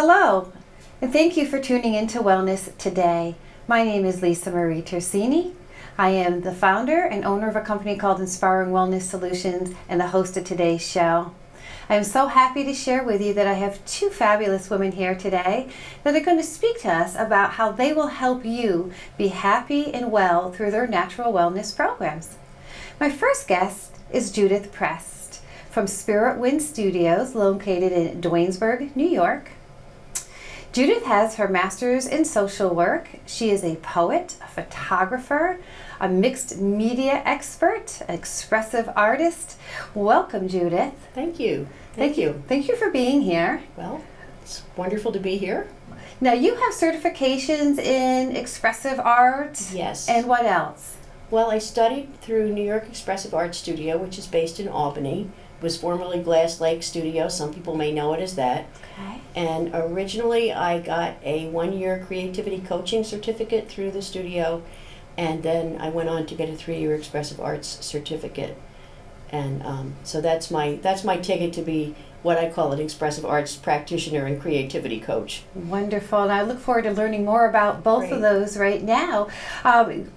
Hello, and thank you for tuning in to Wellness Today. My name is Lisa Marie Tersini. I am the founder and owner of a company called Inspiring Wellness Solutions and the host of today's show. I am so happy to share with you that I have two fabulous women here today that are going to speak to us about how they will help you be happy and well through their natural wellness programs. My first guest is Judith Prest from Spirit Wind Studios, located in Duanesburg, New York. Judith has her master's in social work. She is a poet, a photographer, a mixed media expert, an expressive artist. Welcome, Judith. Thank you. Thank you. Thank you for being here. Well, it's wonderful to be here. Now, you have certifications in expressive art. Yes. And what else? Well, I studied through New York Expressive Art Studio, which is based in Albany. It was formerly Glass Lake Studio. Some people may know it as that. Okay. And originally, I got a one-year creativity coaching certificate through the studio, and then I went on to get a 3-year expressive arts certificate. And so that's my ticket to be what I call an expressive arts practitioner and creativity coach. Wonderful, and I look forward to learning more about both Great. of those right now.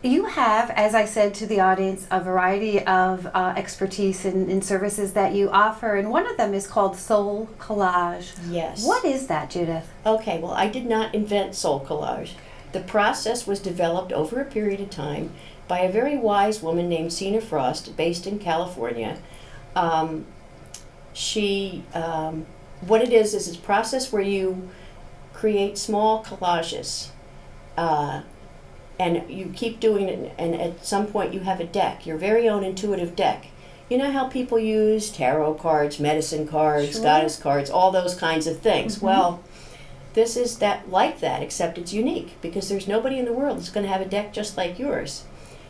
You have, as I said to the audience, a variety of expertise and services that you offer, and one of them is called Soul Collage. Yes. What is that, Judith? Okay, well, I did not invent soul collage. The process was developed over a period of time by a very wise woman named Sina Frost, based in California. What it is a process where you create small collages, and you keep doing it, and at some point you have a deck, your very own intuitive deck. You know how people use tarot cards, medicine cards, Sure. goddess cards, all those kinds of things. Mm-hmm. Well, this is like that, except it's unique, because there's nobody in the world that's going to have a deck just like yours.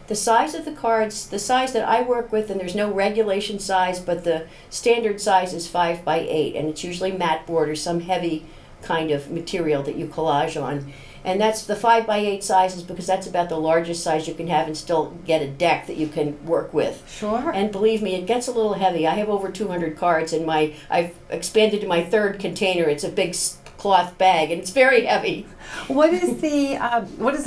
The size of the cards, the size that I work with, and there's no regulation size, but the standard size is 5 by 8, and it's usually mat board or some heavy kind of material that you collage on. And that's the 5 by 8 sizes because that's about the largest size you can have and still get a deck that you can work with. Sure. And believe me, it gets a little heavy. I have over 200 cards, and I've expanded to my third container. It's a big cloth bag, and it's very heavy. What is the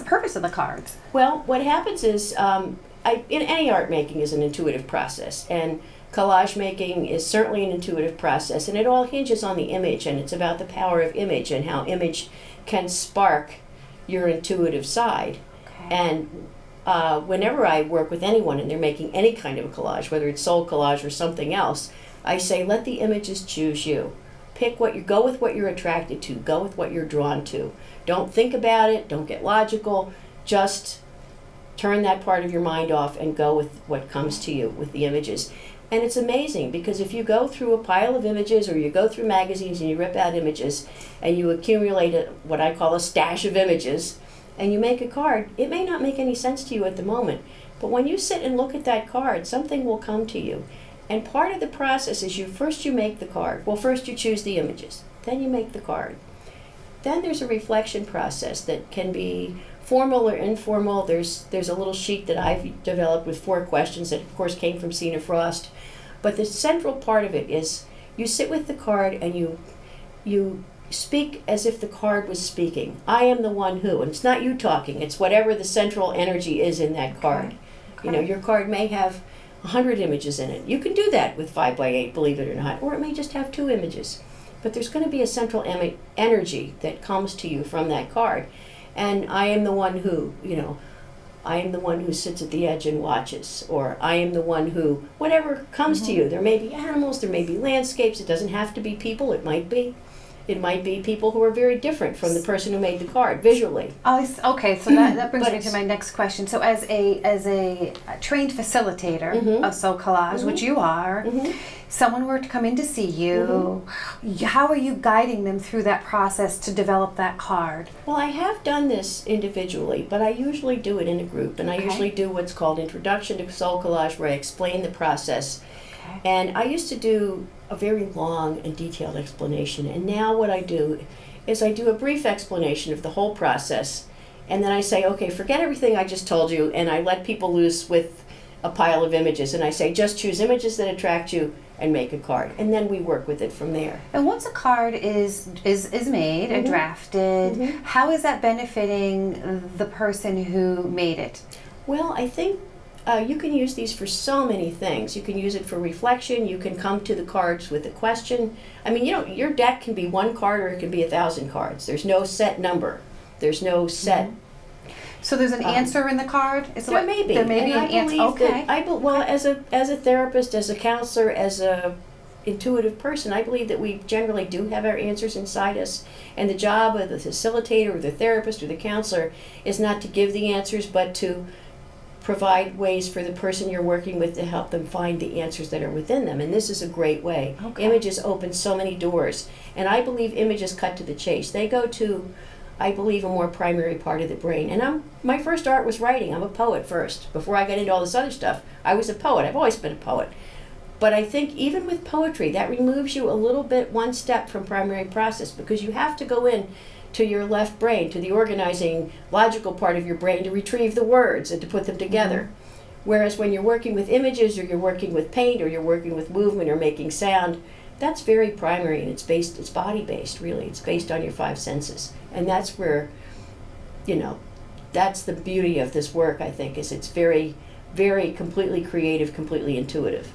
purpose of the cards? Well, what happens is, in any art making is an intuitive process, and collage making is certainly an intuitive process, and it all hinges on the image, and it's about the power of image and how image can spark your intuitive side. Okay. And whenever I work with anyone and they're making any kind of a collage, whether it's soul collage or something else, I say, let the images choose you. Go with what you're attracted to. Go with what you're drawn to. Don't think about it. Don't get logical. Just turn that part of your mind off and go with what comes to you with the images. And it's amazing because if you go through a pile of images or you go through magazines and you rip out images and you accumulate what I call a stash of images and you make a card, it may not make any sense to you at the moment. But when you sit and look at that card, something will come to you. And part of the process is you make the card. Well, first you choose the images, then you make the card. Then there's a reflection process that can be formal or informal. There's a little sheet that I've developed with 4 questions that of course came from Sina Frost. But the central part of it is you sit with the card and you speak as if the card was speaking. I am the one who, and it's not you talking, it's whatever the central energy is in that card. Okay. You know, your card may have 100 images in it. You can do that with 5 by 8, believe it or not, or it may just have 2 images. But there's going to be a central energy that comes to you from that card. And I am the one who, I am the one who sits at the edge and watches, or I am the one who, whatever comes to you. There may be animals, there may be landscapes, it doesn't have to be people, it might be. It might be people who are very different from the person who made the card visually. Okay, so that brings But me to my next question. So as a trained facilitator Mhm. of soul collage, which you are, someone were to come in to see you, how are you guiding them through that process to develop that card? Well, I have done this individually, but I usually do it in a group, and I Okay. usually do what's called Introduction to Soul Collage, where I explain the process. Okay. And I used to do a very long and detailed explanation, and now what I do is I do a brief explanation of the whole process, and then I say, okay, forget everything I just told you, and I let people loose with a pile of images, and I say, just choose images that attract you, and make a card, and then we work with it from there. And once a card is made and drafted, how is that benefiting the person who made it? Well, I think you can use these for so many things. You can use it for reflection. You can come to the cards with a question. I mean, your deck can be one card or it can be 1,000 cards. There's no set number. There's no set. So there's an answer in the card? There may be. There may be an answer. Okay. Well, as a therapist, as a counselor, as a intuitive person, I believe that we generally do have our answers inside us. And the job of the facilitator or the therapist or the counselor is not to give the answers, but to provide ways for the person you're working with to help them find the answers that are within them. And this is a great way. Okay. Images open so many doors. And I believe images cut to the chase. They go to, I believe, a more primary part of the brain. And my first art was writing. I'm a poet first. Before I got into all this other stuff, I was a poet. I've always been a poet. But I think even with poetry, that removes you a little bit, one step from primary process, because you have to go in to your left brain, to the organizing, logical part of your brain, to retrieve the words and to put them together. Whereas when you're working with images, or you're working with paint, or you're working with movement or making sound, that's very primary, and it's body-based, really. It's based on your 5 senses. And that's where, that's the beauty of this work, I think, is it's very, very completely creative, completely intuitive.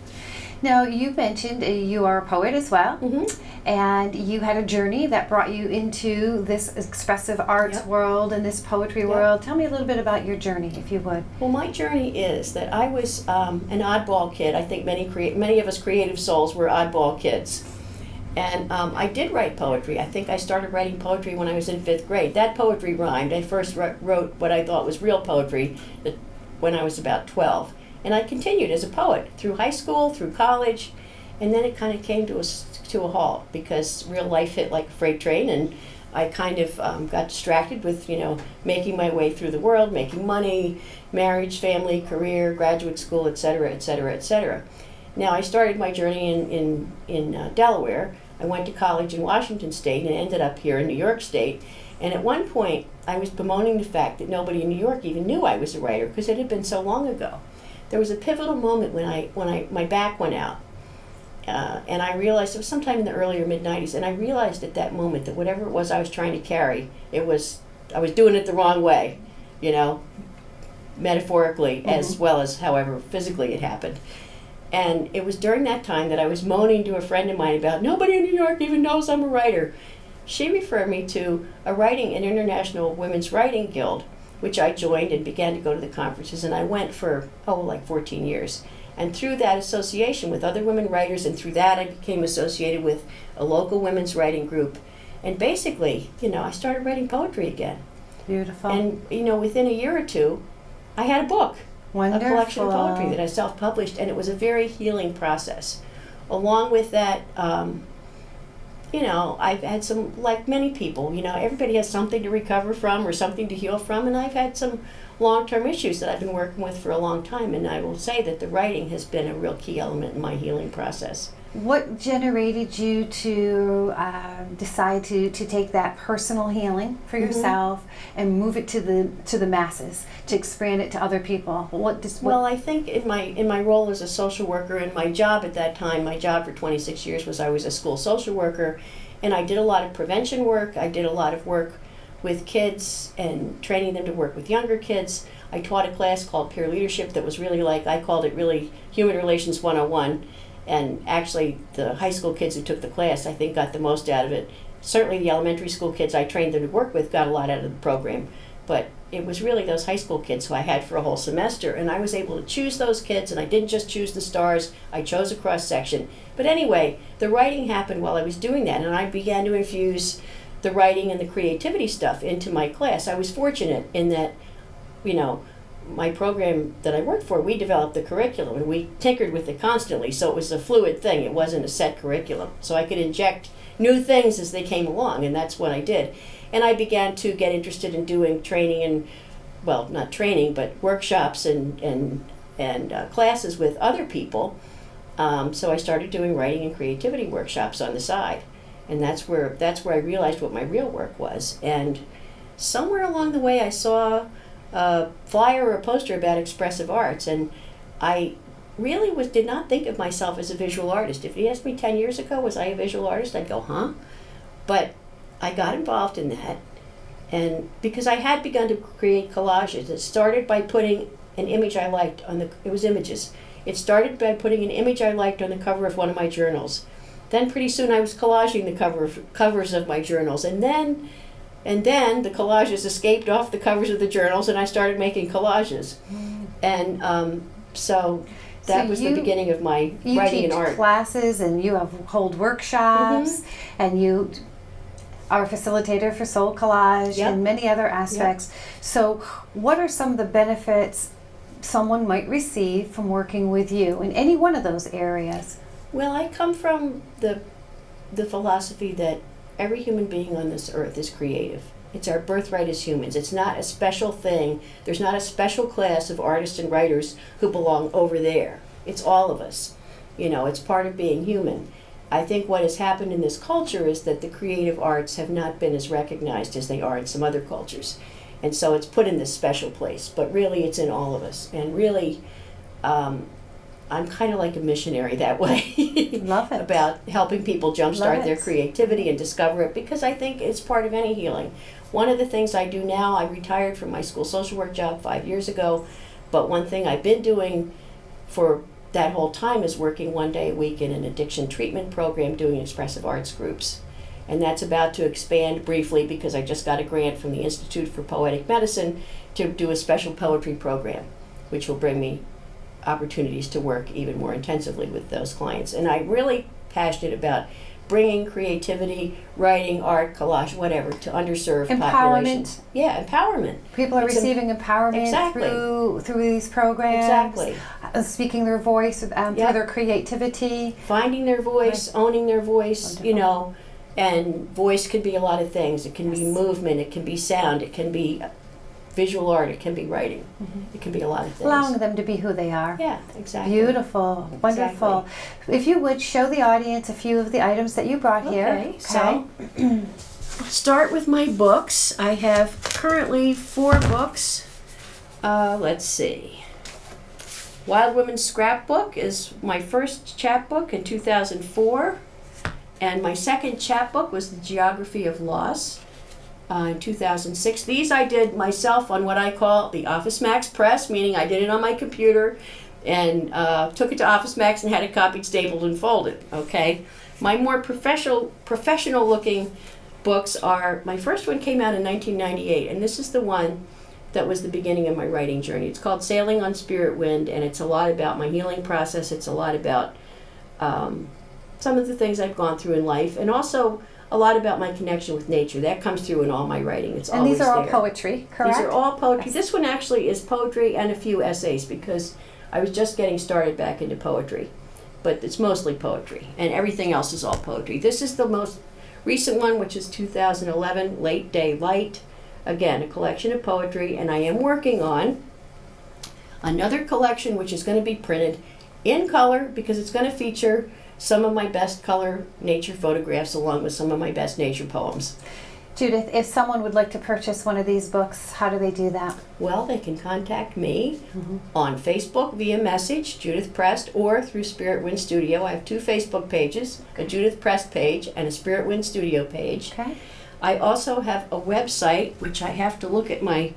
Now, you mentioned you are a poet as well, and you had a journey that brought you into this expressive arts world and this poetry world. Tell me a little bit about your journey, if you would. Well, my journey is that I was an oddball kid. I think many of us creative souls were oddball kids. And I did write poetry. I think I started writing poetry when I was in 5th grade. That poetry rhymed. I first wrote what I thought was real poetry when I was about 12. And I continued as a poet through high school, through college, and then it kind of came to a halt because real life hit like a freight train, and I kind of got distracted with, making my way through the world, making money, marriage, family, career, graduate school, et cetera, et cetera, et cetera. Now, I started my journey in Delaware. I went to college in Washington State and ended up here in New York State. And at one point, I was bemoaning the fact that nobody in New York even knew I was a writer because it had been so long ago. There was a pivotal moment when my back went out, and I realized it was sometime in the early or mid-90s, and I realized at that moment that whatever it was I was trying to carry, I was doing it the wrong way, metaphorically as well as however physically it happened. And it was during that time that I was moaning to a friend of mine about nobody in New York even knows I'm a writer. She referred me to an International Women's Writing Guild, which I joined and began to go to the conferences, and I went for, like 14 years. And through that association with other women writers, and through that I became associated with a local women's writing group. And basically, I started writing poetry again. Beautiful. And, within a year or two, I had a book. Wonderful. A collection of poetry that I self-published, and it was a very healing process. Along with that, I've had some, like many people, everybody has something to recover from or something to heal from, and I've had some long-term issues that I've been working with for a long time, and I will say that the writing has been a real key element in my healing process. What generated you to decide to take that personal healing for yourself and move it to the masses, to expand it to other people? Well, I think in my role as a social worker, and my job at that time, my job for 26 years was I was a school social worker, and I did a lot of prevention work. I did a lot of work with kids and training them to work with younger kids. I taught a class called Peer Leadership that was really I called it really Human Relations 101. And actually, the high school kids who took the class, I think, got the most out of it. Certainly the elementary school kids I trained them to work with got a lot out of the program. But it was really those high school kids who I had for a whole semester, and I was able to choose those kids, and I didn't just choose the stars, I chose a cross-section. But anyway, the writing happened while I was doing that, and I began to infuse the writing and the creativity stuff into my class. I was fortunate in that, my program that I worked for, we developed the curriculum and we tinkered with it constantly, so it was a fluid thing. It wasn't a set curriculum. So I could inject new things as they came along, and that's what I did. And I began to get interested in doing training and, well, not training, but workshops and classes with other people. So I started doing writing and creativity workshops on the side. And that's where I realized what my real work was. And somewhere along the way I saw a flyer or a poster about expressive arts, and I really did not think of myself as a visual artist. If you asked me 10 years ago, was I a visual artist? I'd go, huh? But I got involved in that, and because I had begun to create collages. It started by putting an image I liked it was images. It started by putting an image I liked on the cover of one of my journals. Then pretty soon I was collaging the covers of my journals, and then the collages escaped off the covers of the journals, and I started making collages. And so that was the beginning of my writing and art. You teach classes, and you hold workshops, and you are a facilitator for Soul Collage and many other aspects. So what are some of the benefits someone might receive from working with you in any one of those areas? Well, I come from the philosophy that every human being on this earth is creative. It's our birthright as humans. It's not a special thing. There's not a special class of artists and writers who belong over there. It's all of us. It's part of being human. I think what has happened in this culture is that the creative arts have not been as recognized as they are in some other cultures. And so it's put in this special place. But really, it's in all of us. And really, I'm kind of like a missionary that way. Love it. About helping people jumpstart their creativity and discover it, because I think it's part of any healing. One of the things I do now, I retired from my school social work job 5 years ago, but one thing I've been doing for that whole time is working 1 day a week in an addiction treatment program doing expressive arts groups. And that's about to expand briefly because I just got a grant from the Institute for Poetic Medicine to do a special poetry program, which will bring me opportunities to work even more intensively with those clients. And I'm really passionate about bringing creativity, writing, art, collage, whatever, to underserved populations. Yeah, empowerment. People are receiving empowerment through these programs. Exactly. Speaking their voice through their creativity. Finding their voice, owning their voice, and voice can be a lot of things. It can be movement, it can be sound, it can be visual art, it can be writing. It can be a lot of things. Allowing them to be who they are. Yeah, exactly. Beautiful, wonderful. Exactly. If you would show the audience a few of the items that you brought here. Okay. So start with my books. I have currently 4 books. Let's see. Wild Women's Scrapbook is my first chapbook in 2004. And my second chapbook was The Geography of Loss. In 2006. These I did myself on what I call the Office Max press, meaning I did it on my computer and took it to Office Max and had it copied, stapled, and folded. Okay. My more professional looking books are, my first one came out in 1998, and this is the one that was the beginning of my writing journey. It's called Sailing on Spirit Wind, and it's a lot about my healing process. It's a lot about some of the things I've gone through in life, and also a lot about my connection with nature. That comes through in all my writing. It's always there. And these are all poetry, correct? These are all poetry. Yes. This one actually is poetry and a few essays because I was just getting started back into poetry. But it's mostly poetry, and everything else is all poetry. This is the most recent one, which is 2011, Late Day Light. Again, a collection of poetry, and I am working on another collection which is going to be printed in color because it's going to feature some of my best color nature photographs along with some of my best nature poems. Judith, if someone would like to purchase one of these books, how do they do that? Well, they can contact me on Facebook via message, Judith Prest, or through Spirit Wind Studio. I have 2 Facebook pages, a Judith Prest page and a Spirit Wind Studio page. Okay. I also have a website, which I have to look at my,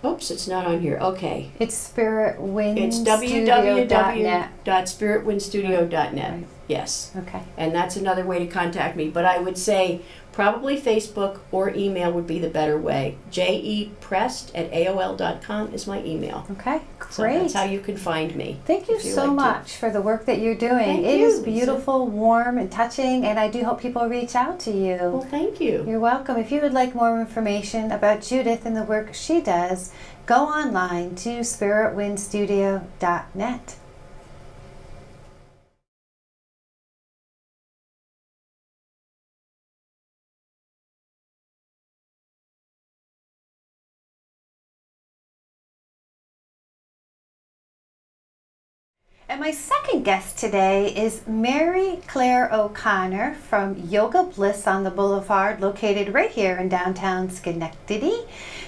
oops, it's not on here. Okay. It's spiritwindstudio.net. It's www.spiritwindstudio.net. Right. Yes. Okay. And that's another way to contact me. But I would say probably Facebook or email would be the better way. jeprest@aol.com is my email. Okay, great. So that's how you can find me. Thank you so much for the work that you're doing. Thank it you, is beautiful, warm, and touching, and I do hope people reach out to you. Well, thank you. You're welcome. If you would like more information about Judith and the work she does, go online to spiritwindstudio.net. And my second guest today is Mary Claire O'Connor from Yoga Bliss on the Boulevard, located right here in downtown Schenectady.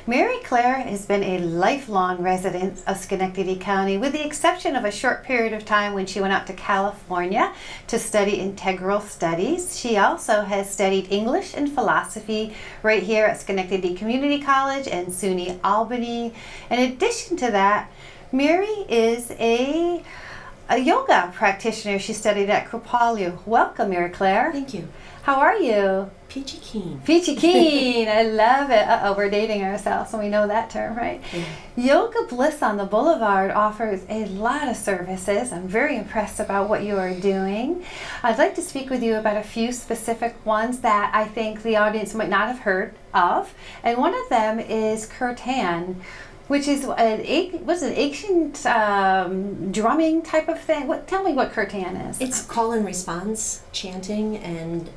Mary Claire has been a lifelong resident of Schenectady County, with the exception of a short period of time when she went out to California to study integral studies. She also has studied English and philosophy right here at Schenectady Community College and SUNY Albany. In addition to that, Mary is a yoga practitioner. She studied at Kripalu. Welcome, Mary Claire. Thank you. How are you? Peachy keen. Peachy keen. I love it. Uh-oh, we're dating ourselves, and we know that term, right? Yeah. Yoga Bliss on the Boulevard offers a lot of services. I'm very impressed about what you are doing. I'd like to speak with you about a few specific ones that I think the audience might not have heard of. And one of them is Kirtan, which is an ancient drumming type of thing. Tell me what Kirtan is. It's call and response, chanting and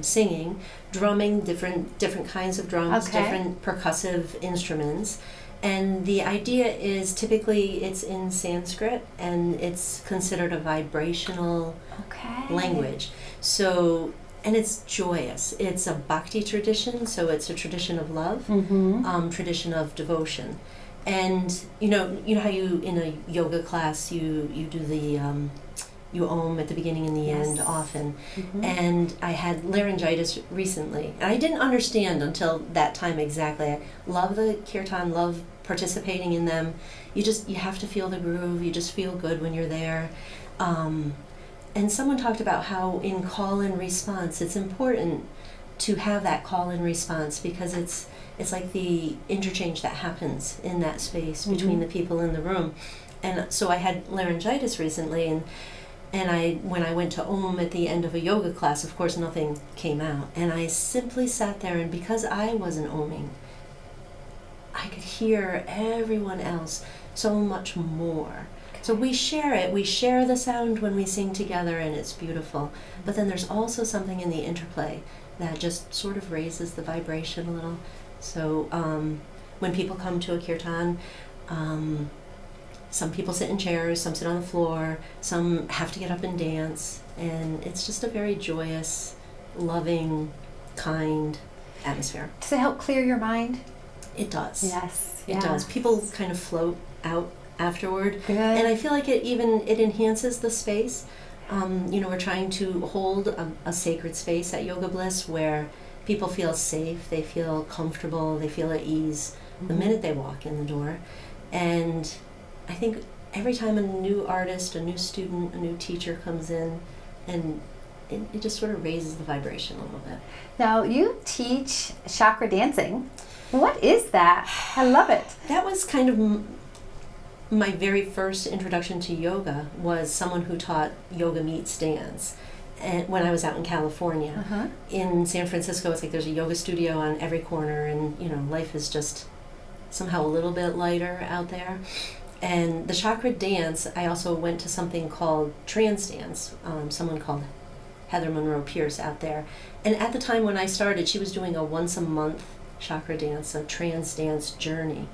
singing, drumming, different kinds of drums, Okay. different percussive instruments. And the idea is typically it's in Sanskrit and it's considered a vibrational Okay. language. So, and it's joyous. It's a bhakti tradition, so it's a tradition of love, Mm-hmm. tradition of devotion. And you know how you in a yoga class you do the you om at the beginning and the Yes. end often. Mm-hmm. And I had laryngitis recently, and I didn't understand until that time exactly. I love the kirtan, love participating in them. You have to feel the groove. You just feel good when you're there. And someone talked about how in call and response, it's important to have that call and response because it's like the interchange that happens in that space between Mhm. the people in the room. And so I had laryngitis recently, and when I went to Om at the end of a yoga class, of course nothing came out. And I simply sat there, and because I wasn't Oming, I could hear everyone else so much more. So we share the sound when we sing together, and it's beautiful. But then there's also something in the interplay that just sort of raises the vibration a little. So when people come to a kirtan, some people sit in chairs, some sit on the floor, some have to get up and dance, and it's just a very joyous, loving, kind atmosphere. Does it help clear your mind? It does. Yes. It does. People kind of float out afterward, Good. and I feel like it enhances the space. We're trying to hold a sacred space at Yoga Bliss where people feel safe, they feel comfortable, they feel at ease the minute they walk in the door. And I think every time a new artist, a new student, a new teacher comes in, and it just sort of raises the vibration a little bit. Now, you teach chakra dancing. What is that? I love it. That was kind of my very first introduction to yoga, was someone who taught yoga meets dance. And when I was out in California. Uh-huh. In San Francisco, it's like there's a yoga studio on every corner, and life is just somehow a little bit lighter out there. And the chakra dance, I also went to something called trance dance. Someone called Heather Monroe Pierce out there. And at the time when I started, she was doing a once a month chakra dance, a trance dance journey.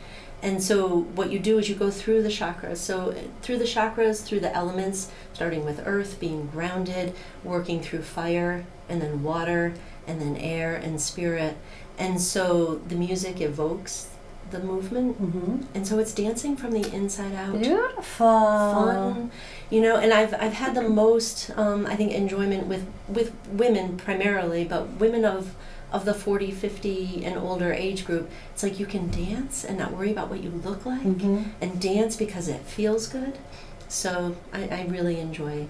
And so what you do is you go through the chakras. So through the chakras, through the elements, starting with earth, being grounded, working through fire, and then water, and then air and spirit. And so the music evokes the movement. Mm-hmm. And so it's dancing from the inside out. Beautiful. Fun, and I've had the most, I think, enjoyment with women primarily, but women of the 40, 50 and older age group. It's like you can dance and not worry about what you look like, Mm-hmm. and dance because it feels good. So I really enjoy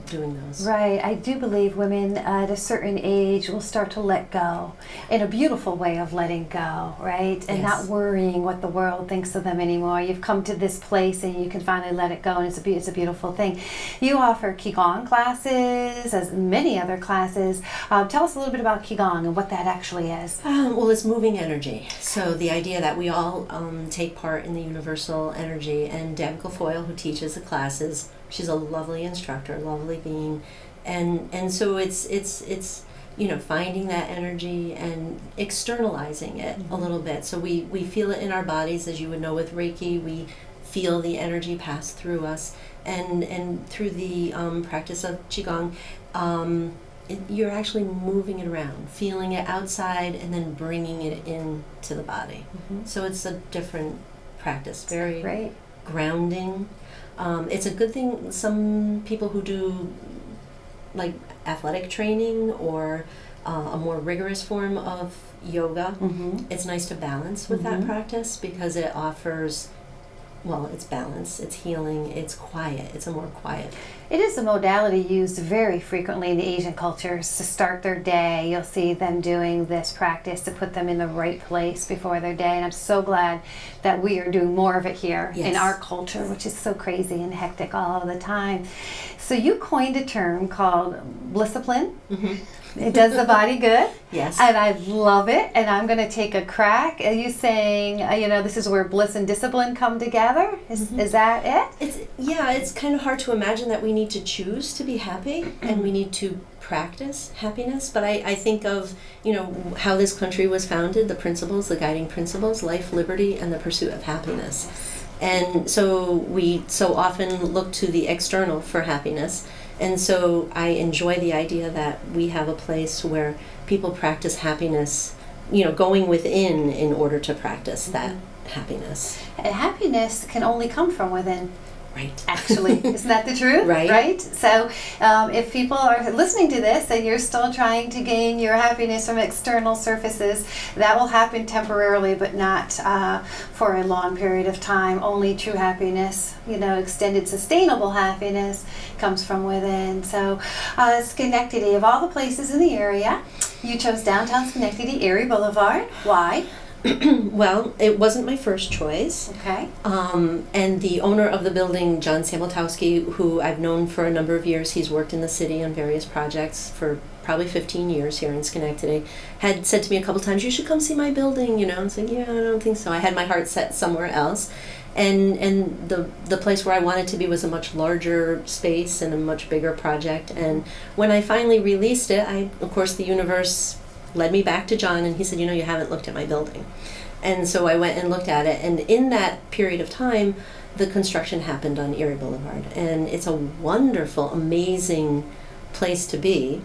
doing those. Right. I do believe women at a certain age will start to let go in a beautiful way of letting go, right? And Yes. not worrying what the world thinks of them anymore. You've come to this place and you can finally let it go, and it's a beautiful thing. You offer Qigong classes, as many other classes. Tell us a little bit about Qigong and what that actually is. Well, it's moving energy. So the idea that we all take part in the universal energy, and Deb Guilfoyle, who teaches the classes, she's a lovely instructor, lovely being, and so it's finding that energy and externalizing it a little bit. So we feel it in our bodies, as you would know with Reiki. We feel the energy pass through us, and through the practice of qigong, you're actually moving it around, feeling it outside, and then bringing it into the body. Mhm. So it's a different practice, very Right. grounding. It's a good thing. Some people who do like athletic training or a more rigorous form of yoga, Mm-hmm. it's nice to balance with that Mhm. practice because it offers, well, it's balance, it's healing, it's quiet, it's a more quiet. It is a modality used very frequently in the Asian cultures to start their day. You'll see them doing this practice to put them in the right place before their day. And I'm so glad that we are doing more of it here in Yes. our culture, which is so crazy and hectic all of the time. So you coined a term called blissipline. Mm-hmm. It does the body good. Yes. And I love it, and I'm going to take a crack. Are you saying, this is where bliss and discipline come together? Is that it? It's kind of hard to imagine that we need to choose to be happy and we need to practice happiness. But I think of, how this country was founded, the principles, the guiding principles, life, liberty, and the pursuit of happiness. And so we so often look to the external for happiness. And so I enjoy the idea that we have a place where people practice happiness, going within in order to practice that happiness. And happiness can only come from within. Right. Actually, isn't that the truth? Right. So if people are listening to this and you're still trying to gain your happiness from external surfaces, that will happen temporarily, but not for a long period of time. Only true happiness, extended sustainable happiness comes from within. So Schenectady, of all the places in the area, you chose downtown Schenectady, Erie Boulevard. Why? Well, it wasn't my first choice. Okay. And the owner of the building, John Samoltowski, who I've known for a number of years, he's worked in the city on various projects for probably 15 years here in Schenectady, had said to me a couple times, "You should come see my building," I was like, "Yeah, I don't think so." I had my heart set somewhere else. And the place where I wanted to be was a much larger space and a much bigger project. And when I finally released it, of course, the universe led me back to John, and he said, "You haven't looked at my building." And so I went and looked at it, and in that period of time, the construction happened on Erie Boulevard, and it's a wonderful, amazing place to be.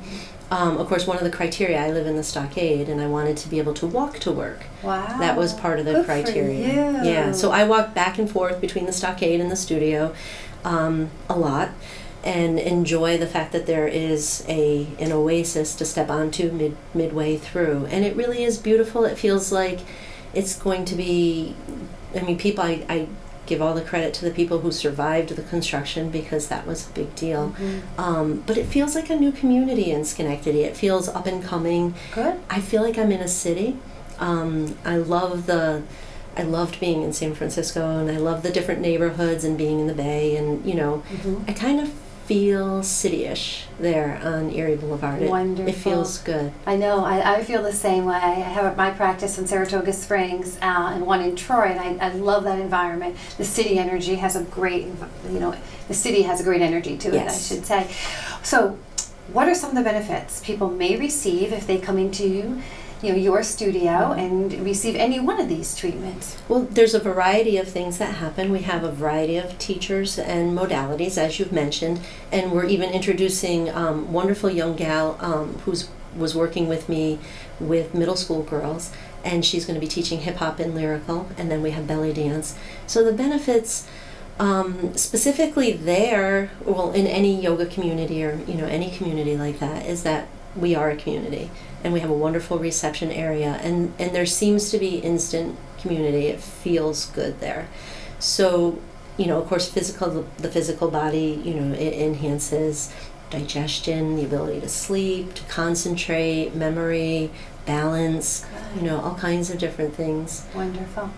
Of course, one of the criteria, I live in the Stockade, and I wanted to be able to walk to work. Wow. That was part of the Good criteria. For you. Yeah, so I walked back and forth between the Stockade and the studio a lot, and enjoy the fact that there is an oasis to step onto midway through. And it really is beautiful. It feels like it's going to be, people, I give all the credit to the people who survived the construction because that was a big deal. Mm-hmm. But it feels like a new community in Schenectady. It feels up and coming. Good. I feel like I'm in a city. I loved being in San Francisco, and I love the different neighborhoods and being in the Bay, and Mm-hmm. I kind of feel city-ish there on Erie Boulevard. Wonderful. It feels good. I know. I feel the same way. I have my practice in Saratoga Springs and one in Troy, and I love that environment. The city energy has a great, the city has a great energy to it, Yes. I should say. So, what are some of the benefits people may receive if they come into your studio and receive any one of these treatments? Well, there's a variety of things that happen. We have a variety of teachers and modalities, as you've mentioned, and we're even introducing wonderful young gal was working with me with middle school girls, and she's going to be teaching hip hop and lyrical, and then we have belly dance. So the benefits specifically there, well, in any yoga community or any community like that, is that we are a community. And we have a wonderful reception area, and there seems to be instant community. It feels good there. So, of course, the physical body, it enhances digestion, the ability to sleep, to concentrate, memory, balance, all kinds of different things. Wonderful.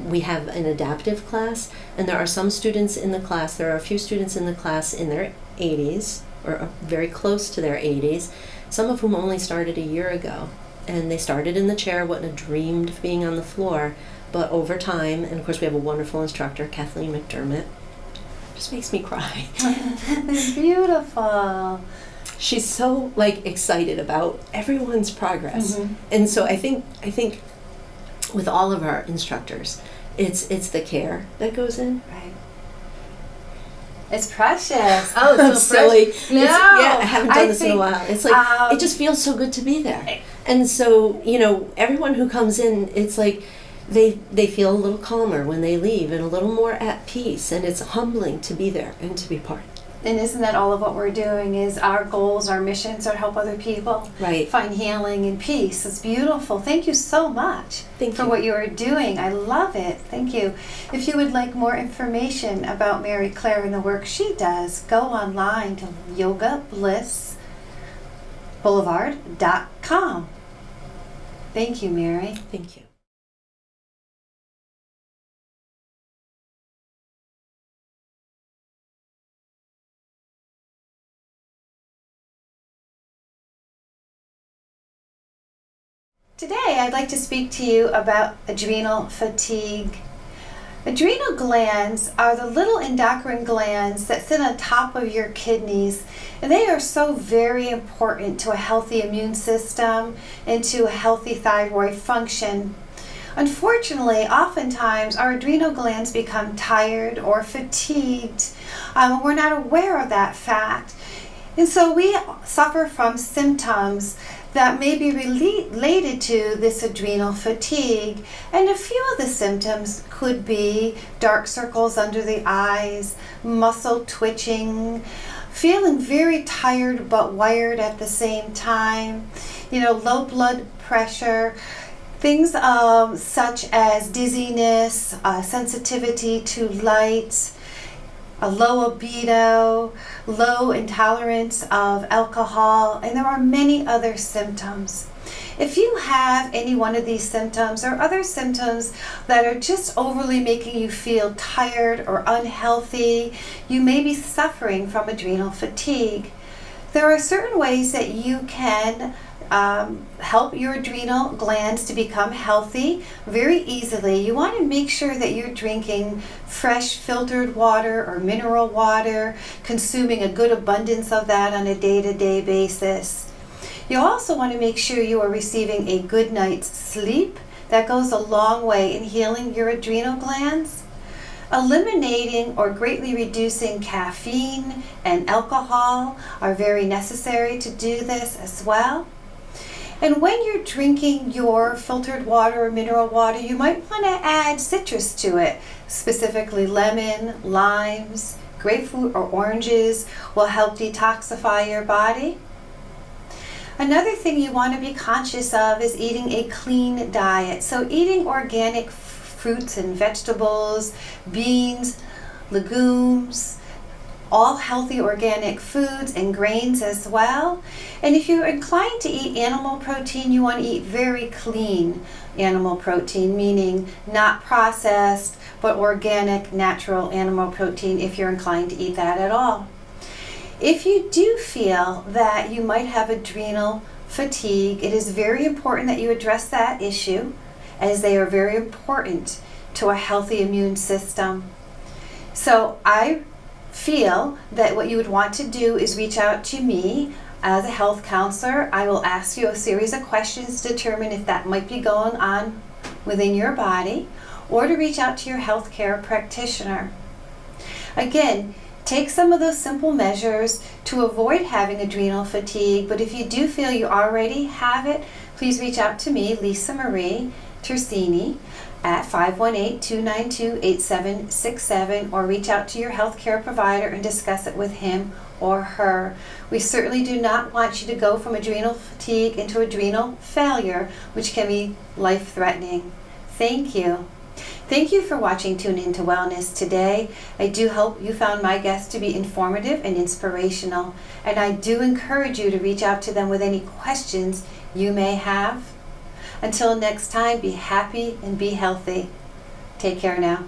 We have an adaptive class, and there are some students in the class, there are a few students in the class in their 80s, or very close to their 80s, some of whom only started a year ago. And they started in the chair, wouldn't have dreamed of being on the floor. But over time, and of course we have a wonderful instructor, Kathleen McDermott, just makes me cry. It's beautiful. She's so excited about everyone's progress. Mhm. And so I think with all of our instructors, it's the care that goes in. Right. It's precious. Oh, I'm it's so silly. precious. No, Yeah, I haven't done I this in a think, while. It's like, it just feels so good to be there. And so, everyone who comes in, it's like they feel a little calmer when they leave and a little more at peace. And it's humbling to be there and to be part. And isn't that all of what we're doing? Is our goals, our missions are to help other people Right. find healing and peace. It's beautiful. Thank you so much Thank for you. what you are doing. I love it. Thank you. If you would like more information about Mary Claire and the work she does, go online to yogablissboulevard.com. Thank you, Mary. Thank you. Today, I'd like to speak to you about adrenal fatigue. Adrenal glands are the little endocrine glands that sit on top of your kidneys, and they are so very important to a healthy immune system and to a healthy thyroid function. Unfortunately, oftentimes our adrenal glands become tired or fatigued. We're not aware of that fact. And so we suffer from symptoms that may be related to this adrenal fatigue. And a few of the symptoms could be dark circles under the eyes, muscle twitching, feeling very tired but wired at the same time, low blood pressure, things such as dizziness, sensitivity to light, a low libido, low intolerance of alcohol, and there are many other symptoms. If you have any one of these symptoms or other symptoms that are just overly making you feel tired or unhealthy, you may be suffering from adrenal fatigue. There are certain ways that you can help your adrenal glands to become healthy very easily. You want to make sure that you're drinking fresh filtered water or mineral water, consuming a good abundance of that on a day-to-day basis. You also want to make sure you are receiving a good night's sleep. That goes a long way in healing your adrenal glands. Eliminating or greatly reducing caffeine and alcohol are very necessary to do this as well. And when you're drinking your filtered water or mineral water, you might want to add citrus to it, specifically lemon, limes, grapefruit, or oranges will help detoxify your body. Another thing you want to be conscious of is eating a clean diet. So eating organic fruits and vegetables, beans, legumes, all healthy organic foods and grains as well. And if you're inclined to eat animal protein, you want to eat very clean animal protein, meaning not processed, but organic, natural animal protein if you're inclined to eat that at all. If you do feel that you might have adrenal fatigue, it is very important that you address that issue, as they are very important to a healthy immune system. So I feel that what you would want to do is reach out to me as a health counselor. I will ask you a series of questions to determine if that might be going on within your body, or to reach out to your healthcare practitioner. Again, take some of those simple measures to avoid having adrenal fatigue, but if you do feel you already have it, please reach out to me, Lisa Marie Tersini, at 518-292-8767, or reach out to your healthcare provider and discuss it with him or her. We certainly do not want you to go from adrenal fatigue into adrenal failure, which can be life-threatening. Thank you. Thank you for watching Tune Into Wellness today. I do hope you found my guests to be informative and inspirational, and I do encourage you to reach out to them with any questions you may have. Until next time, be happy and be healthy. Take care now.